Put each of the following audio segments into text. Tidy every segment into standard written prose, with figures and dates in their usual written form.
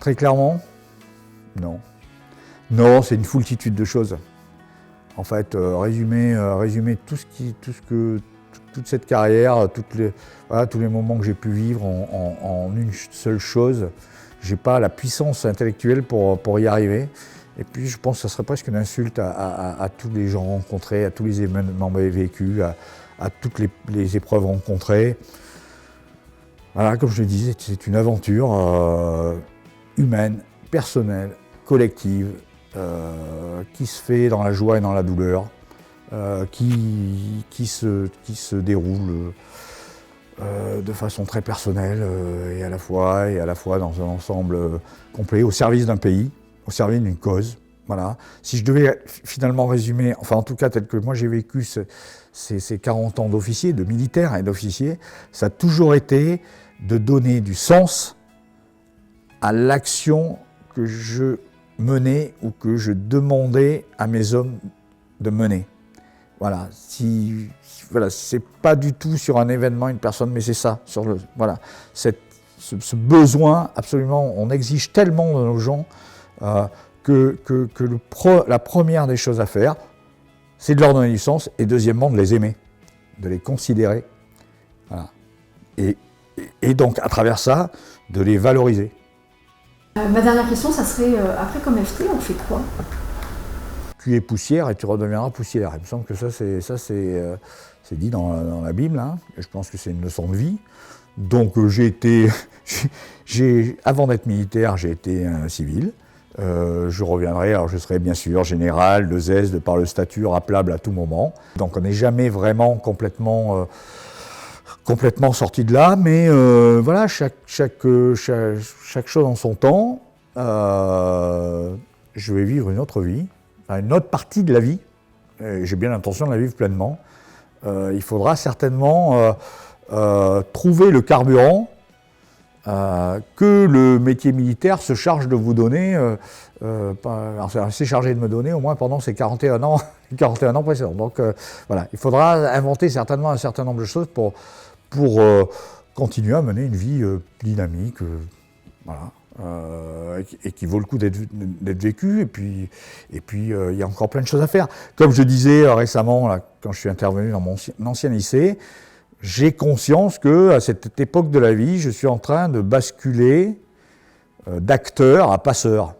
Très clairement, non. Non, c'est une foultitude de choses. En fait, résumer toute cette carrière, tous les moments que j'ai pu vivre en une seule chose, j'ai pas la puissance intellectuelle pour y arriver. Et puis je pense que ça serait presque une insulte à tous les gens rencontrés, à tous les événements vécus, à toutes les épreuves rencontrées. Voilà, comme je le disais, c'est une aventure humaine, personnelle, collective, qui se fait dans la joie et dans la douleur, qui se déroule de façon très personnelle et à la fois dans un ensemble complet, au service d'un pays, au service d'une cause. Voilà. Si je devais finalement résumer, enfin en tout cas tel que moi j'ai vécu ces 40 ans d'officier, de militaire et d'officier, ça a toujours été de donner du sens à l'action que je menais ou que je demandais à mes hommes de mener. Voilà, c'est pas du tout sur un événement, une personne, mais c'est ça, ce besoin, absolument, on exige tellement de nos gens que la première des choses à faire, c'est de leur donner du sens, et deuxièmement, de les aimer, de les considérer. Voilà. Et donc, à travers ça, de les valoriser. Ma dernière question, ça serait, après comme FT, on fait quoi? Tu es poussière et tu redeviendras poussière. Il me semble que ça c'est dit dans la Bible, hein. Je pense que c'est une leçon de vie. Donc avant d'être militaire, j'ai été civil. Je reviendrai, alors je serai bien sûr général, de zeste, de par le statut, rappelable à tout moment. Donc on n'est jamais vraiment complètement sorti de là, mais voilà, chaque chose en son temps. Je vais vivre une autre vie, une autre partie de la vie. J'ai bien l'intention de la vivre pleinement. Il faudra certainement trouver le carburant que le métier militaire se charge de vous donner, c'est chargé de me donner au moins pendant ces 41 ans précédents. Donc voilà, il faudra inventer certainement un certain nombre de choses pour continuer à mener une vie dynamique, voilà, et qui vaut le coup d'être vécue. Et puis il y a encore plein de choses à faire. Comme je disais récemment, là, quand je suis intervenu dans mon ancien lycée, j'ai conscience qu'à cette époque de la vie, je suis en train de basculer d'acteur à passeur.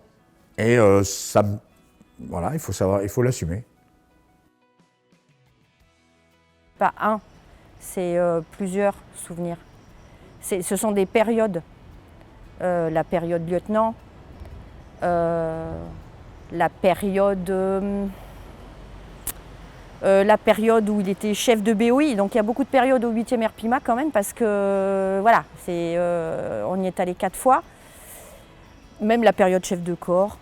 Et voilà, il faut l'assumer. Pas un, c'est plusieurs souvenirs. Ce sont des périodes. La période lieutenant, la période où il était chef de BOI, donc il y a beaucoup de périodes au 8e RPIMA quand même, parce que voilà, on y est allé 4 fois. Même la période chef de corps,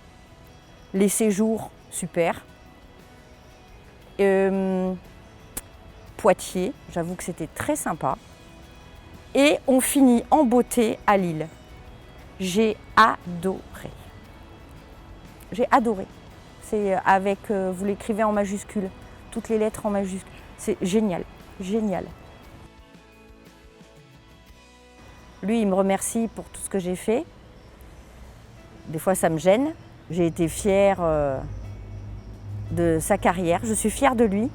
les séjours, super. Poitiers, j'avoue que c'était très sympa. Et on finit en beauté à Lille. J'ai adoré. J'ai adoré. C'est avec, vous l'écrivez en majuscule, toutes les lettres en majuscule. C'est génial, génial. Lui, il me remercie pour tout ce que j'ai fait. Des fois, ça me gêne. J'ai été fière de sa carrière. Je suis fière de lui.